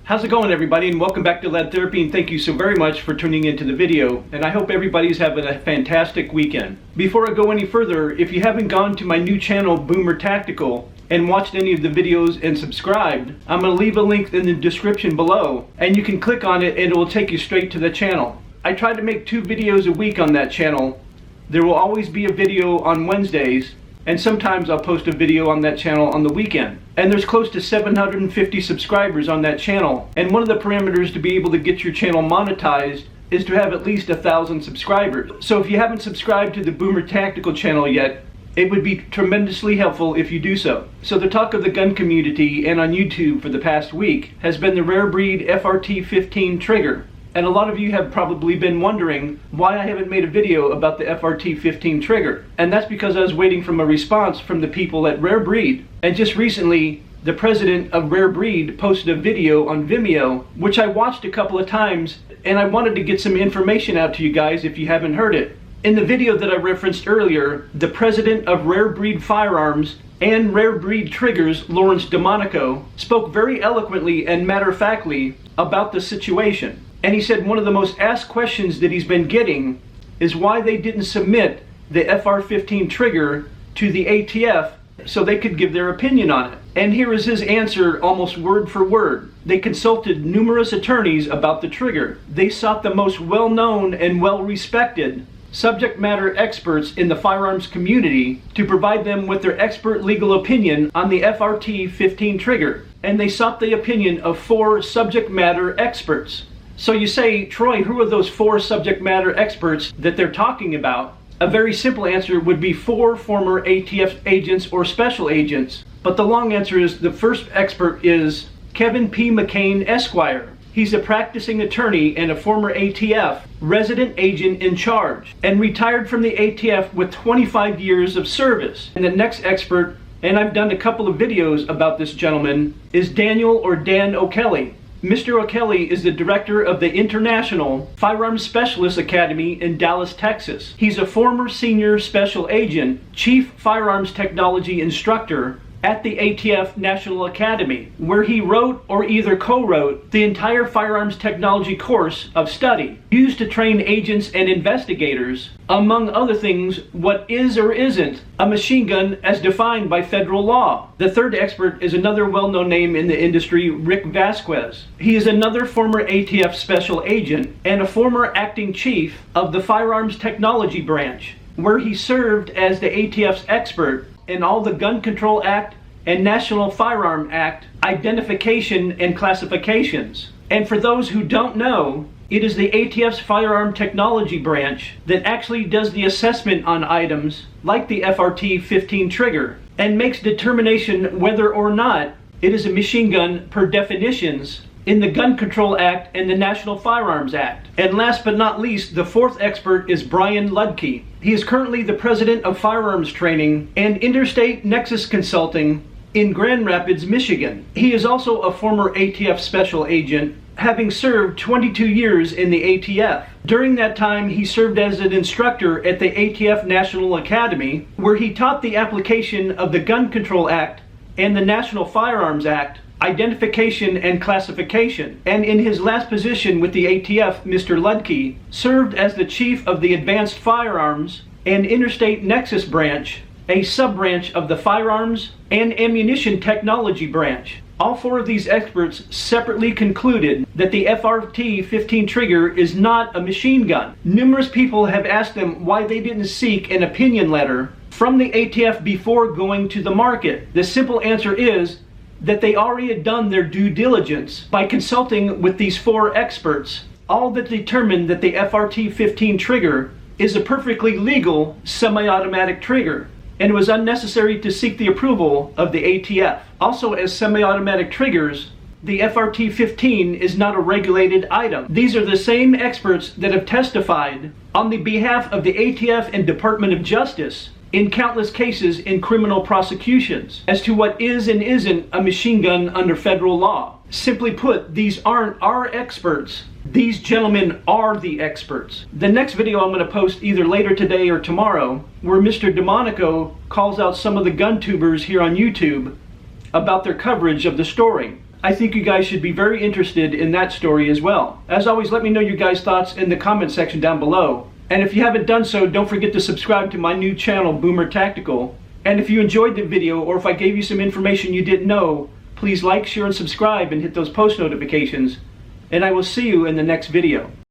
How's it going, everybody, and welcome back to Lead Therapy, and thank you so very much for tuning into the video, and I hope everybody's having a fantastic weekend. Before I go any further, if you haven't gone to my new channel, Boomer Tactical, and watched any of the videos and subscribed, I'm going to leave a link in the description below, and you can click on it and it will take you straight to the channel. I try to make 2 videos a week on that channel. There will always be a video on Wednesdays, and sometimes I'll post a video on that channel on the weekend. And there's close to 750 subscribers on that channel. And one of the parameters to be able to get your channel monetized is to have at least 1,000 subscribers. So if you haven't subscribed to the Boomer Tactical channel yet, it would be tremendously helpful if you do so. So the talk of the gun community and on YouTube for the past week has been the rare breed FRT-15 Trigger. And a lot of you have probably been wondering why I haven't made a video about the FRT-15 Trigger. And that's because I was waiting for a response from the people at Rare Breed. And just recently, the president of Rare Breed posted a video on Vimeo, which I watched a couple of times, and I wanted to get some information out to you guys if you haven't heard it. In the video that I referenced earlier, the president of Rare Breed Firearms and Rare Breed Triggers, Lawrence DeMonico, spoke very eloquently and matter-of-factly about the situation. And he said one of the most asked questions that he's been getting is why they didn't submit the FR-15 Trigger to the ATF so they could give their opinion on it. And here is his answer almost word for word. They consulted numerous attorneys about the trigger. They sought the most well-known and well-respected subject matter experts in the firearms community to provide them with their expert legal opinion on the FRT-15 Trigger. And they sought the opinion of 4 subject matter experts. So you say, Troy, who are those 4 subject matter experts that they're talking about? A very simple answer would be 4 former ATF agents or special agents. But the long answer is the first expert is Kevin P. McCain, Esquire. He's a practicing attorney and a former ATF resident agent in charge and retired from the ATF with 25 years of service. And the next expert, and I've done a couple of videos about this gentleman, is Daniel or Dan O'Kelly. Mr. O'Kelly is the director of the International Firearms Specialist Academy in Dallas, Texas. He's a former senior special agent, chief firearms technology instructor at the ATF National Academy, where he wrote or either co-wrote the entire firearms technology course of study, used to train agents and investigators, among other things, what is or isn't a machine gun as defined by federal law. The third expert is another well-known name in the industry, Rick Vasquez. He is another former ATF special agent and a former acting chief of the Firearms Technology Branch, where he served as the ATF's expert in all the Gun Control Act and National Firearm Act identification and classifications. And for those who don't know, it is the ATF's Firearm Technology Branch that actually does the assessment on items like the FRT-15 Trigger and makes determination whether or not it is a machine gun per definitions in the Gun Control Act and the National Firearms Act. And last but not least, the 4th expert is Brian Ludke. He is currently the president of Firearms Training and Interstate Nexus Consulting in Grand Rapids, Michigan. He is also a former ATF special agent, having served 22 years in the ATF. During that time, he served as an instructor at the ATF National Academy, where he taught the application of the Gun Control Act and the National Firearms Act identification and classification. And in his last position with the ATF, Mr. Ludke served as the chief of the Advanced Firearms and Interstate Nexus Branch, a sub-branch of the Firearms and Ammunition Technology Branch. All 4 of these experts separately concluded that the FRT-15 Trigger is not a machine gun. Numerous people have asked them why they didn't seek an opinion letter from the ATF before going to the market. The simple answer is that they already had done their due diligence by consulting with these 4 experts, all that determined that the FRT-15 Trigger is a perfectly legal semi-automatic trigger, and it was unnecessary to seek the approval of the ATF. Also, as semi-automatic triggers, the FRT-15 is not a regulated item. These are the same experts that have testified on the behalf of the ATF and Department of Justice in countless cases in criminal prosecutions as to what is and isn't a machine gun under federal law. Simply put, these aren't our experts. These gentlemen are the experts. The next video I'm going to post either later today or tomorrow, where Mr. DeMonico calls out some of the gun tubers here on YouTube about their coverage of the story. I think you guys should be very interested in that story as well. As always, let me know your guys' thoughts in the comment section down below. And if you haven't done so, don't forget to subscribe to my new channel, Boomer Tactical. And if you enjoyed the video, or if I gave you some information you didn't know, please like, share, and subscribe, and hit those post notifications. And I will see you in the next video.